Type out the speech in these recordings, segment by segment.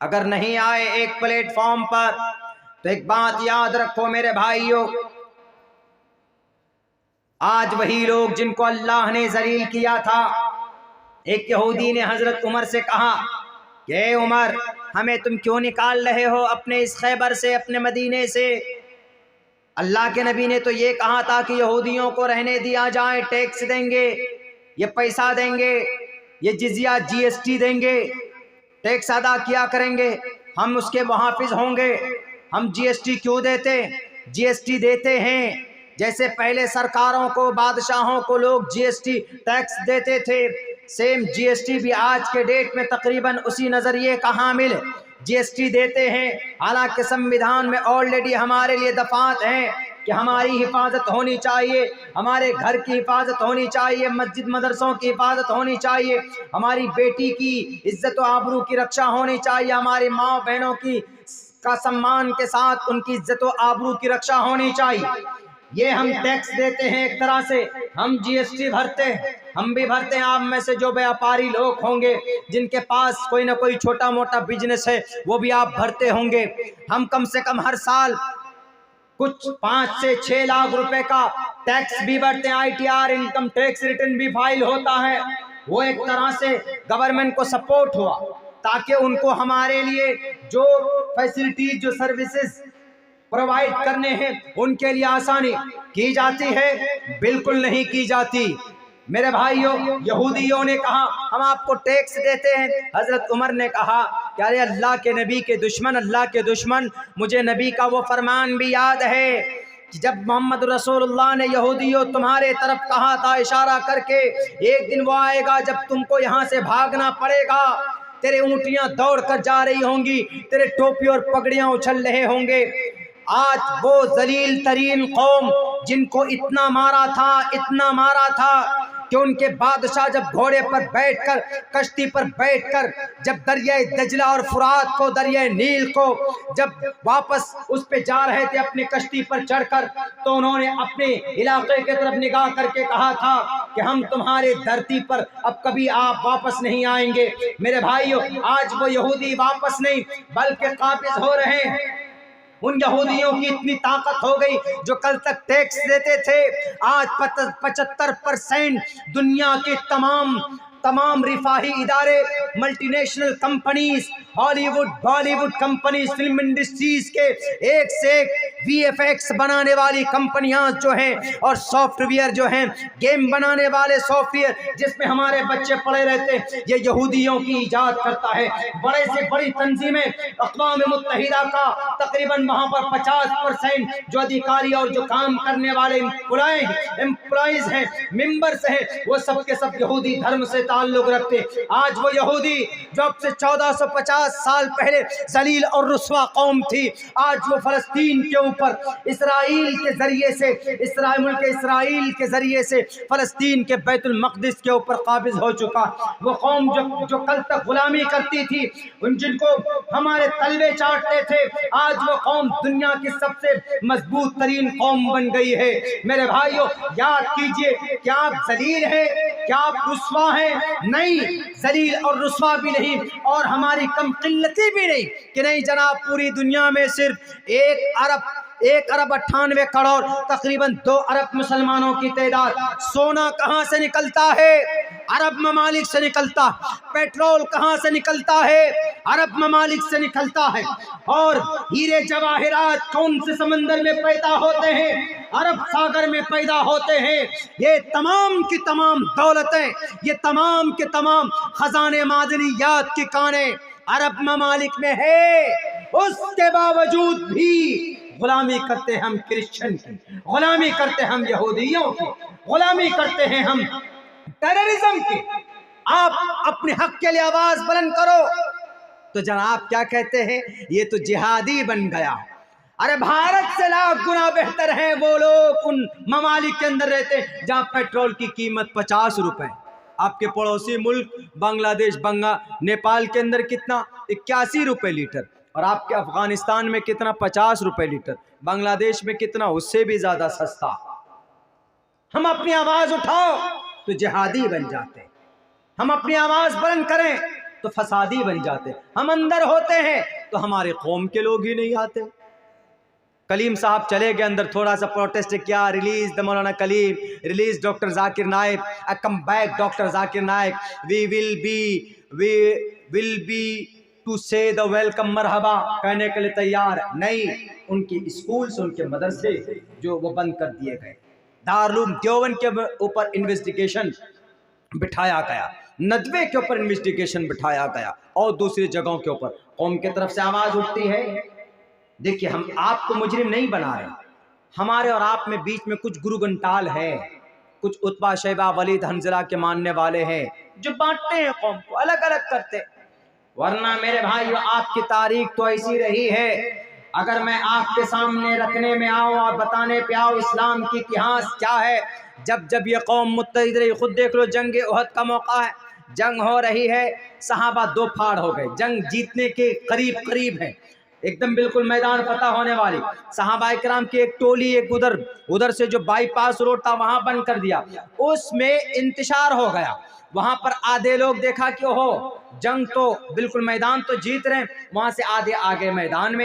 اگر نہیں آئے ایک پلیٹ فارم پر تو ایک بات یاد رکھو میرے بھائیوں، آج وہی لوگ جن کو اللہ نے ذلیل کیا تھا، ایک یہودی نے حضرت عمر سے کہا کہ اے عمر، ہمیں تم کیوں نکال رہے ہو اپنے اس خیبر سے، اپنے مدینے سے؟ اللہ کے نبی نے تو یہ کہا تھا کہ یہودیوں کو رہنے دیا جائے، ٹیکس دیں گے، یہ پیسہ دیں گے، یہ جزیہ جی ایس ٹی دیں گے، ٹیکس ادا کیا کریں گے، ہم اس کے محافظ ہوں گے۔ ہم جی ایس ٹی کیوں دیتے؟ جی ایس ٹی دیتے ہیں جیسے پہلے سرکاروں کو، بادشاہوں کو لوگ جی ایس ٹی ٹیکس دیتے تھے، سیم جی ایس ٹی بھی آج کے ڈیٹ میں تقریباً اسی نظریے کا حامل جی ایس ٹی دیتے ہیں۔ حالانکہ سموِدھان میں آلریڈی ہمارے لیے دفعات ہیں کہ ہماری حفاظت ہونی چاہیے، ہمارے گھر کی حفاظت ہونی چاہیے، مسجد مدرسوں کی حفاظت ہونی چاہیے، ہماری بیٹی کی عزت و آبرو کی رکشا ہونی چاہیے، ہماری ماں بہنوں کی کا سمان کے ساتھ ان کی عزت و آبرو کی رکشا ہونی چاہیے۔ یہ ہم ٹیکس دیتے ہیں ایک طرح سے، ہم جی ایس ٹی بھرتے ہیں، ہم بھی بھرتے ہیں۔ آپ میں سے جو بیاپاری لوگ ہوں گے، جن کے پاس کوئی نہ کوئی چھوٹا موٹا بزنس ہے، وہ بھی آپ بھرتے ہوں گے۔ ہم کم سے کم ہر سال کچھ 5 سے 6 لاکھ روپے کا ٹیکس بھی بھرتے ہیں۔ I T R income tax return بھی فائل ہوتا ہے۔ وہ ایک طرح سے گورنمنٹ کو سپورٹ ہوا تاکہ ان کو ہمارے لیے جو فیسلٹیز، جو سروسز پرووائڈ کرنے ہیں، ان کے لیے آسانی کی جاتی ہے؟ بالکل نہیں کی جاتی۔ میرے بھائیوں، یہودیوں نے کہا ہم آپ کو ٹیکس دیتے ہیں۔ حضرت عمر نے کہا کہ ارے اللہ کے نبی کے دشمن، اللہ کے دشمن، مجھے نبی کا وہ فرمان بھی یاد ہے کہ جب محمد رسول اللہ نے یہودیوں تمہارے طرف کہا تھا اشارہ کر کے، ایک دن وہ آئے گا جب تم کو یہاں سے بھاگنا پڑے گا، تیرے اونٹیاں دوڑ کر جا رہی ہوں گی، تیرے ٹوپی اور پگڑیاں اچھل رہے ہوں گے۔ آج وہ ذلیل ترین قوم جن کو اتنا مارا تھا، اتنا مارا تھا کہ ان کے بادشاہ جب گھوڑے پر بیٹھ کر، کشتی پر بیٹھ کر، جب دریائے دجلہ اور فرات کو، دریائے نیل کو جب واپس اس پہ جا رہے تھے اپنی کشتی پر چڑھ کر، تو انہوں نے اپنے علاقے کی طرف نگاہ کر کے کہا تھا کہ ہم تمہارے دھرتی پر اب کبھی آپ واپس نہیں آئیں گے۔ میرے بھائیوں، آج وہ یہودی واپس نہیں بلکہ قابض ہو رہے ہیں۔ ان یہودیوں کی اتنی طاقت ہو گئی جو کل تک ٹیکس دیتے تھے، آج 75% دنیا کے تمام رفاہی ادارے، multi national companies, Hollywood, Bollywood companies, film industries کے ایک سے ایک وی ایف ایکس بنانے والی کمپنیاں جو ہیں، اور سافٹ ویئر جو ہیں، گیم بنانے والے سافٹ ویئر جس میں ہمارے بچے پڑے رہتے ہیں، یہ یہودیوں کی ایجاد کرتا ہے۔ بڑے سے بڑی تنظیمیں، اقوام متحدہ کا تقریباً وہاں پر 50% جو ادھیکاری اور جو کام کرنے والے امپلائیز ہیں، ممبرز ہیں، وہ سب کے سب یہودی دھرم سے تعلق رکھتے۔ آج وہ یہودی جو اب سے 1450 سال پہلے ذلیل اور رسوا قوم تھی، آج وہ فلسطین کے اوپر اسرائیل کے ذریعے سے، ملک اسرائیل کے ذریعے سے فلسطین کے بیت المقدس کے اوپر قابض ہو چکا۔ وہ قوم جو کل تک غلامی کرتی تھی، جن کو ہمارے تلوے چاٹتے تھے، آج وہ قوم دنیا کی سب سے مضبوط ترین قوم بن گئی ہے۔ میرے بھائیوں، یاد کیجئے، کیا آپ ذلیل ہیں؟ کیا آپ رسوا ہیں؟ نہیں، ذلیل اور رسوا بھی نہیں، اور ہماری کم قلتی بھی نہیں کہ نہیں جناب، پوری دنیا میں صرف 1 ارب 98 کروڑ، تقریباً 2 ارب مسلمانوں کی تعداد۔ سونا کہاں سے نکلتا ہے؟ عرب ممالک سے نکلتا۔ پیٹرول کہاں سے نکلتا ہے؟ عرب ممالک سے نکلتا ہے۔ اور ہیرے جواہرات کون سے سمندر میں پیدا ہوتے ہیں؟ عرب ساگر میں پیدا ہوتے ہیں۔ یہ تمام کی تمام دولتیں، یہ تمام کے تمام خزانے معدنیات کی کانیں عرب ممالک میں ہے۔ اس کے باوجود بھی غلامی کرتے ہم کرسچن کی، غلامی کرتے ہم یہودیوں کی، غلامی کرتے ہیں ہم ٹیررزم کی۔ آپ اپنے حق کے لیے آواز بلند کرو تو جناب کیا کہتے ہیں؟ یہ تو جہادی بن گیا۔ ارے بھارت سے لاکھ گنا بہتر ہیں وہ لوگ ان ممالک کے اندر رہتے جہاں پیٹرول کی قیمت 50 روپے۔ آپ کے پڑوسی ملک بنگلہ دیش، نیپال کے اندر کتنا؟ 81 روپے لیٹر، اور آپ کے افغانستان میں کتنا؟ 50 روپے لیٹر۔ بنگلہ دیش میں کتنا؟ اس سے بھی زیادہ سستا۔ ہم اپنی آواز اٹھاؤ تو جہادی بن جاتے ہیں، ہم اپنی آواز بلند کریں تو فسادی بن جاتے، ہم اندر ہوتے ہیں تو ہمارے قوم کے لوگ ہی نہیں آتے۔ کلیم صاحب چلے گئے اندر، تھوڑا سا پروٹیسٹ کیا، release the Maulana Kaleem, release doctor Zakir Naik, come back doctor Zakir Naik, we will be to say the welcome, مرحبا کہنے کے لیے تیار نہیں۔ ان کی اسکولز، ان کے مدرسے جو وہ بند کر دیے گئے، دارالعلوم دیوبند کے اوپر انویسٹیگیشن بٹھایا گیا، ندوے کے اوپر انویسٹیگیشن بٹھایا گیا، اور دوسری جگہوں کے اوپر قوم کی طرف سے آواز اٹھتی ہے۔ دیکھیے ہم آپ کو مجرم نہیں بنا رہے، ہمارے اور آپ میں بیچ میں کچھ گرو گھنٹال ہے، کچھ عتبہ شیبہ ولید حنظلہ کے ماننے والے ہیں جو بانٹتے ہیں قوم کو، الگ الگ کرتے، ورنہ میرے بھائیو آپ کی تاریخ تو ایسی رہی ہے۔ اگر میں آپ کے سامنے رکھنے میں آؤں اور بتانے پہ آؤں اسلام کی اتہاس کیا ہے، جب یہ قوم متحد رہی، خود دیکھ لو جنگ احد کا موقع ہے، جنگ ہو رہی ہے، صحابہ دو پھاڑ ہو گئے، جنگ جیتنے کے قریب ہے، ایک دم بالکل میدان فتح ہونے والی، صحابہ کرام کی ایک ٹولی ایک ادھر سے جو بائی پاس روڈ تھا وہاں بند کر دیا، اس میں انتشار ہو گیا، وہاں پر آدھے لوگ دیکھا کہ ہو جنگ تو بالکل میدان تو جیت رہے ہیں، وہاں سے آدھے آگے میدان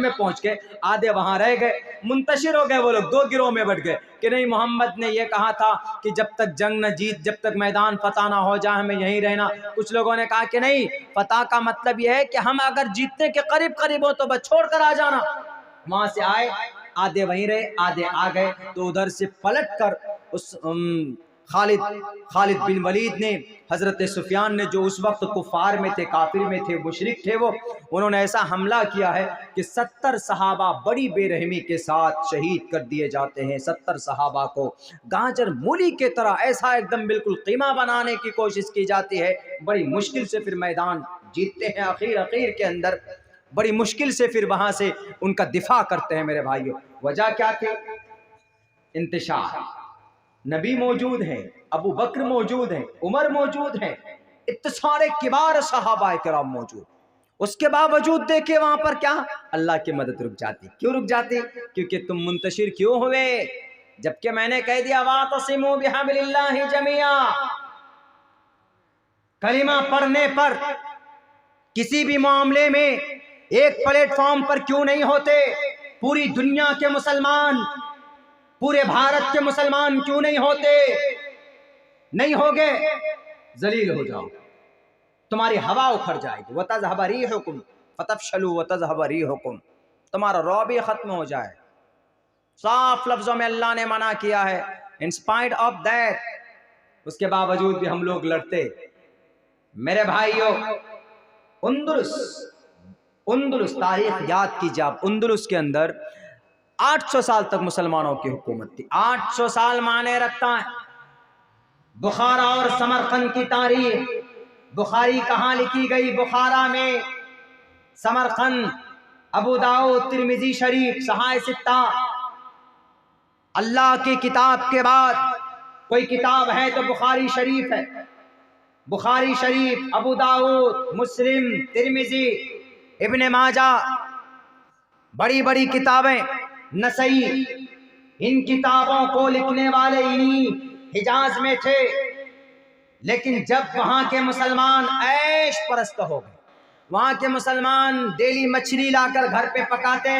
میں پہنچ گئے، آدھے وہاں رہ گئے، منتشر ہو گئے، وہ لوگ دو گروہ میں بٹ گئے کہ نہیں محمد نے یہ کہا تھا کہ جب تک جنگ نہ جیت، جب تک میدان فتح نہ ہو جائے ہمیں یہیں رہنا۔ کچھ لوگوں نے کہا کہ نہیں، فتح کا مطلب یہ ہے کہ ہم اگر جیتنے کے قریب ہو تو بس چھوڑ کر آ جانا۔ وہاں سے آئے، آدھے وہیں رہے، آدھے آ گئے، تو ادھر سے پلٹ کر اس خالد بن ولید نے، حضرت سفیان نے جو اس وقت کفار میں تھے، کافر میں تھے، مشرک تھے، انہوں نے ایسا حملہ کیا ہے کہ 70 صحابہ بڑی بے رحمی کے ساتھ شہید کر دیے جاتے ہیں۔ 70 صحابہ کو گاجر مولی کے طرح ایسا ایک دم بالکل قیمہ بنانے کی کوشش کی جاتی ہے، بڑی مشکل سے پھر میدان جیتتے ہیں، اخیر کے اندر بڑی مشکل سے پھر وہاں سے ان کا دفاع کرتے ہیں۔ میرے بھائیوں وجہ کیا تھی؟ انتشار، نبی موجود ہیں، ابو بکر موجود ہیں، عمر موجود ہیں، اتنے سارے کبار صحابہ کرام موجود، اس کے باوجود دیکھیں وہاں پر کیا، اللہ کی مدد رک جاتی۔ کیوں رک جاتی؟ کیونکہ تم منتشر کیوں ہوئے؟ جبکہ میں نے کہہ دیا واعتصموا بحبل اللہ جميعا، کلمہ پڑھنے پر کسی بھی معاملے میں ایک پلیٹ فارم پر کیوں نہیں ہوتے؟ پوری دنیا کے مسلمان، پورے بھارت کے مسلمان کیوں نہیں ہوتے؟ نہیں ہوگے، ذلیل ہو جاؤ، تمہاری ہوا اکھڑ جائے گی، وَتَذْهَبَ رِيحُكُمْ فَتَفْشَلُوا وَتَذْهَبَ رِيحُكُمْ، تمہارا رعب ختم ہو جائے۔ صاف لفظوں میں اللہ نے منع کیا ہے۔ ان اسپائٹ آف دیٹ، اس کے باوجود بھی ہم لوگ لڑتے۔ میرے بھائیوں اندلس تاریخ یاد کیجئے آپ، اندلس کے اندر 800 سال تک مسلمانوں کی حکومت تھی۔ 800 سال معنی رکھتا ہے۔ بخارا اور سمرقند کی تاریخ، بخاری کہاں لکھی گئی؟ بخارا میں، سمرقند، ابو داؤد، ترمذی شریف، صحائح ستہ، اللہ کی کتاب کے بعد کوئی کتاب ہے تو بخاری شریف ہے۔ بخاری شریف، ابو داؤد، مسلم، ترمذی، ابن ماجہ، بڑی بڑی کتابیں، نسائی، ان کتابوں کو لکھنے والے انہی حجاز میں تھے۔ لیکن جب وہاں کے مسلمان عیش پرست ہو گئے، وہاں کے مسلمان ڈیلی مچھلی لا کر گھر پہ پکاتے،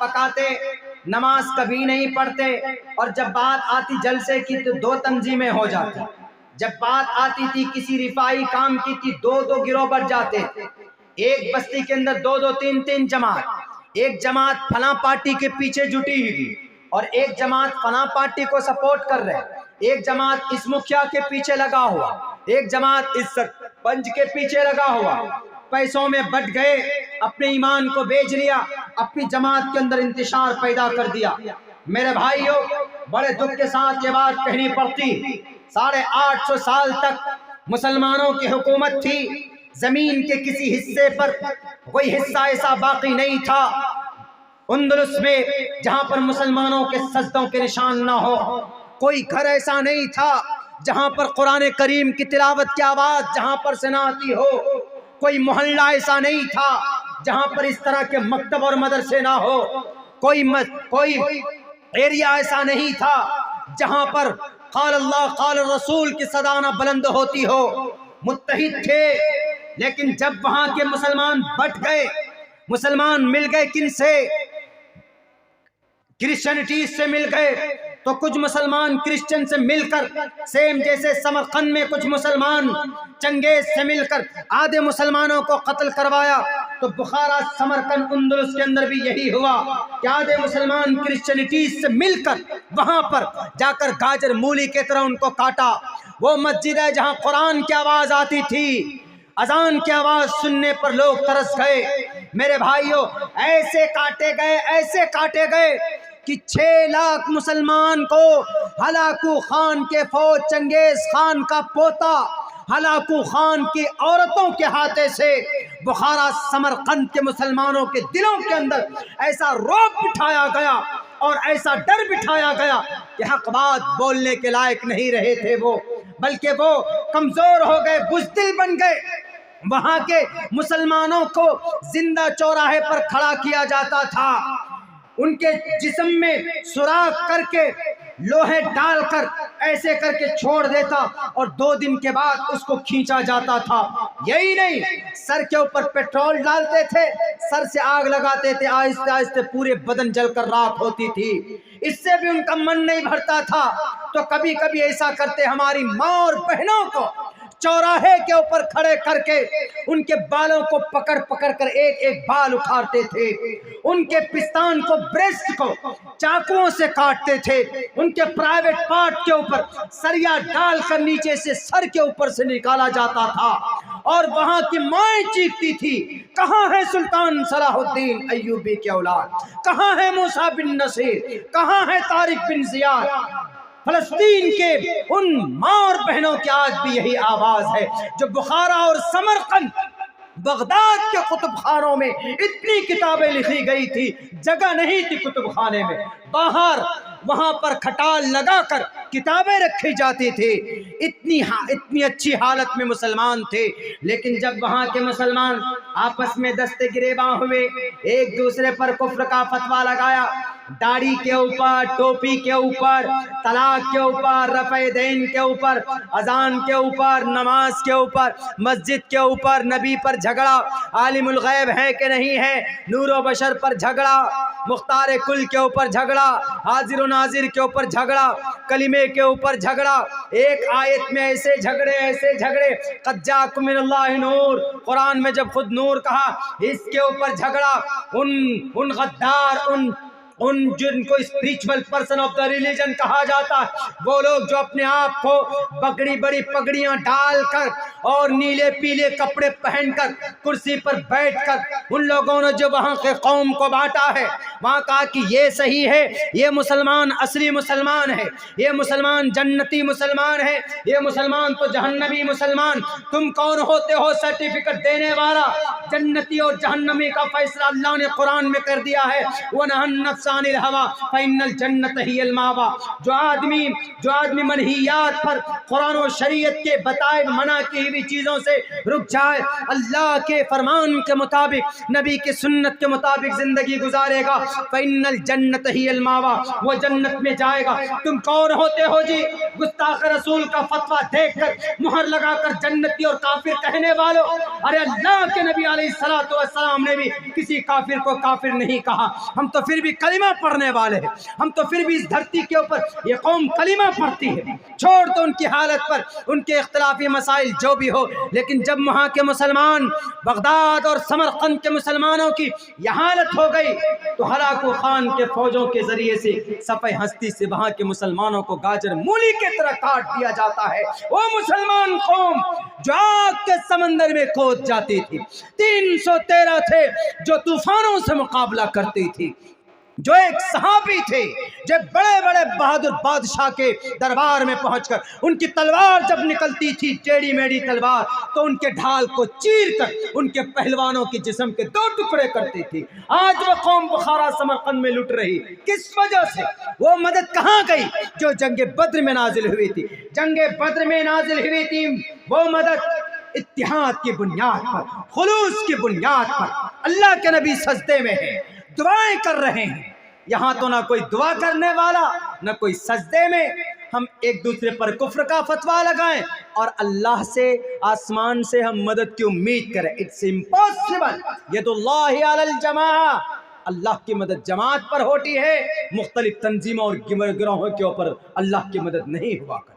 پکاتے، نماز کبھی نہیں پڑھتے، اور جب بات آتی جلسے کی تو 2 تنظیمیں ہو جاتی، جب بات آتی تھی کسی رفائی کام کی تھی 2 گروہ بڑھ جاتے، ایک بستی کے اندر 2 3 جماعت، ایک جماعت فلاں پارٹی کے پیچھے جٹی ہوئی اور ایک جماعت فلاں پارٹی کو سپورٹ کر رہے، ایک جماعت اس مکھیا کے پیچھے لگا ہوا، ایک جماعت اس سرپنچ کے پیچھے لگا ہوا، پیسوں میں بٹ گئے، اپنے ایمان کو بیچ لیا، اپنی جماعت کے اندر انتشار پیدا کر دیا۔ میرے بھائیوں بڑے دکھ کے ساتھ یہ بات کہنی پڑتی، 850 سال تک مسلمانوں کی حکومت تھی، زمین کے کسی حصے پر کوئی حصہ ایسا باقی نہیں تھا اندلس میں جہاں پر مسلمانوں کے سجدوں کے نشان نہ ہو، کوئی گھر ایسا نہیں تھا جہاں پر قرآن کریم کی تلاوت کی آواز جہاں پر سے نہ آتی ہو، کوئی محلہ ایسا نہیں تھا جہاں پر اس طرح کے مکتب اور مدرسے نہ ہو، کوئی ایریا ایسا نہیں تھا جہاں پر قال اللہ قال الرسول کی صدا نہ بلند ہوتی ہو۔ متحد تھے، لیکن جب وہاں کے مسلمان بٹ گئے، مسلمان مل گئے کن سے؟ کرسچنٹی سے مل گئے، تو کچھ مسلمان کرسچن سے مل کر، سیم جیسے سمرقند میں کچھ مسلمان چنگیز سے مل کر آدھے مسلمانوں کو قتل کروایا، تو بخارا، سمرقند، اندلس کے اندر بھی یہی ہوا کہ آدھے مسلمان کرسچنٹی سے مل کر وہاں پر جا کر گاجر مولی کی طرح ان کو کاٹا۔ وہ مسجد ہے جہاں قرآن کی آواز آتی تھی، اذان کی آواز سننے پر لوگ ترس گئے۔ میرے بھائیوں، ایسے کاٹے گئے کہ 6 لاکھ مسلمان کو ہلاکو خان کے فوج، چنگیز خان کا پوتا ہلاکو خان کی عورتوں کے ہاتھے سے بخارا، سمرقند کے مسلمانوں کے دلوں کے اندر ایسا رعب بٹھایا گیا اور ایسا ڈر بٹھایا گیا کہ حق بات بولنے کے لائق نہیں رہے تھے وہ، بلکہ وہ کمزور ہو گئے، بزدل بن گئے۔ وہاں کے مسلمانوں کو زندہ چوراہے پر کھڑا کیا جاتا تھا، ان کے جسم میں سوراخ کر کے لوہے ڈال کر ایسے کر کے چھوڑ دیتا، اور 2 دن کے بعد اس کو کھینچا جاتا تھا۔ یہی نہیں، سر کے اوپر پیٹرول ڈالتے تھے، سر سے آگ لگاتے تھے، آہستہ آہستہ پورے بدن جل کر راکھ ہوتی تھی۔ اس سے بھی ان کا من نہیں بھرتا تھا، تو کبھی کبھی ایسا کرتے، ہماری ماں اور بہنوں کو چوراہے کے اوپر کھڑے کر کے ان کے بالوں کو پکڑ پکڑ کر ایک ایک بال اکھاڑتے تھے، ان کے پستان کو، بریسٹ کو چاقوؤں سے کاٹتے تھے، ان کے پرائیویٹ پارٹ کے اوپر سریا ڈال کر نیچے سے سر کے اوپر سے نکالا جاتا تھا، اور وہاں کی مائیں چیختی تھی، کہاں ہے سلطان صلاح الدین ایوبی کے اولاد، کہاں ہے موسیٰ بن نصیر، کہاں ہے طارق بن زیاد؟ فلسطین کے ان ماں اور بہنوں کی آج بھی یہی آواز ہے، جو بخارا اور سمرقند، بغداد کے کتب خانوں میں اتنی کتابیں لکھی گئی تھی، جگہ نہیں تھی کتب خانے میں، باہر وہاں پر کھٹال لگا کر کتابیں رکھی جاتی تھی، اتنی اچھی حالت میں مسلمان تھے۔ لیکن جب وہاں کے مسلمان آپس میں دست گریباں ہوئے، ایک دوسرے پر کفر کا فتویٰ لگایا، داڑھی کے اوپر، ٹوپی کے اوپر، طلاق کے اوپر، رفع دین کے اوپر، اذان کے اوپر، نماز کے اوپر، مسجد کے اوپر، نبی پر جھگڑا، عالم الغیب ہے کہ نہیں ہے، نور و بشر پر جھگڑا، مختار کل کے اوپر جھگڑا، حاضر و ناظر کے اوپر جھگڑا، کلمے کے اوپر جھگڑا، ایک آیت میں ایسے جھگڑے، قد جاءکم من اللہ نور، قرآن میں جب خود نور کہا، اس کے اوپر جھگڑا، ان غدار، ان جن کو spiritual person of the religion کہا جاتا ہے، وہ لوگ جو اپنے آپ کو بڑی پگڑیاں ڈال کر اور نیلے پیلے کپڑے پہن کر کرسی پر بیٹھ کر، ان لوگوں نے جو وہاں کے قوم کو بانٹا ہے، وہاں کہا کہ یہ صحیح ہے، یہ مسلمان اصلی مسلمان ہے، یہ مسلمان جنتی مسلمان ہے، یہ مسلمان تو جہنمی مسلمان، تم کون ہوتے ہو سرٹیفکیٹ دینے والا؟ جنتی اور جہنمی کا فیصلہ اللہ نے قرآن میں کر دیا ہے، وَنَهَى النَّفْسَ عَنِ الْهَوَىٰ فَإِنَّ الْجَنَّةَ هِيَ الْمَأْوَىٰ۔ جو آدمی منہیات پر، قرآن و شریعت کے بتائے منع کی ہوئی چیزوں سے رک جائے، اللہ کے فرمان کے مطابق، نبی کی سنت کے مطابق زندگی گزارے گا، فَإِنَّ الْجَنَّةَ هِيَ الْمَأْوَىٰ، وہ جنت میں جائے گا۔ تم کون ہوتے ہو جی گستاخ رسول کا فتویٰ دیکھ کر مہر لگا کر جنتی اور کافر کہنے والوں؟ ارے اللہ کے نبی علیہ السلام نے بھی کسی کافر کو کافر نہیں کہا، ہم تو پھر بھی کلمہ پڑھنے والے ہیں، ہم تو پھر بھی اس دھرتی کے اوپر یہ قوم کلمہ پڑھتی ہے، چھوڑ دو ان کی حالت پر، ان کے اختلافی مسائل جو بھی ہو، لیکن جب وہاں کے مسلمان، بغداد اور سمرقند کے مسلمانوں کی یہ حالت ہو گئی، تو ہلاکو خان کے فوجوں کے ذریعے سے صفحہ ہستی سے وہاں کے مسلمانوں کو گاجر مولی کی طرح کاٹ دیا جاتا ہے۔ وہ مسلمان قوم جو آگ کے سمندر میں کود جاتی تھی، 313 تھے جو طوفانوں سے مقابلہ کرتی تھی، جو ایک صحابی تھے جو بڑے بڑے بہادر بادشاہ کے دربار میں پہنچ کر ان کی تلوار جب نکلتی تھی، ٹیڑھی میڑھی تلوار، تو ان کے ڈھال کو چیر کر ان کے پہلوانوں کے جسم کے 2 ٹکڑے کرتی تھی۔ آج وہ قوم بخارا سمرقند میں لٹ رہی، کس وجہ سے؟ وہ مدد کہاں گئی جو جنگ بدر میں نازل ہوئی تھی؟ جنگ بدر میں نازل ہوئی تھی وہ مدد اتحاد کی بنیاد پر، خلوص کی بنیاد پر۔ اللہ کے نبی سجدے میں ہیں، دعائیں کر رہے ہیں، یہاں تو نہ کوئی دعا کرنے والا، نہ کوئی سجدے میں، ہم ایک دوسرے پر کفر کا فتویٰ لگائیں اور اللہ سے آسمان سے ہم مدد کی امید کریں. It's impossible. ید اللہ علی الجماعہ. اللہ کی مدد جماعت پر ہوتی ہے، مختلف تنظیموں اور گروہوں کے اوپر اللہ کی مدد نہیں ہوا کرتی.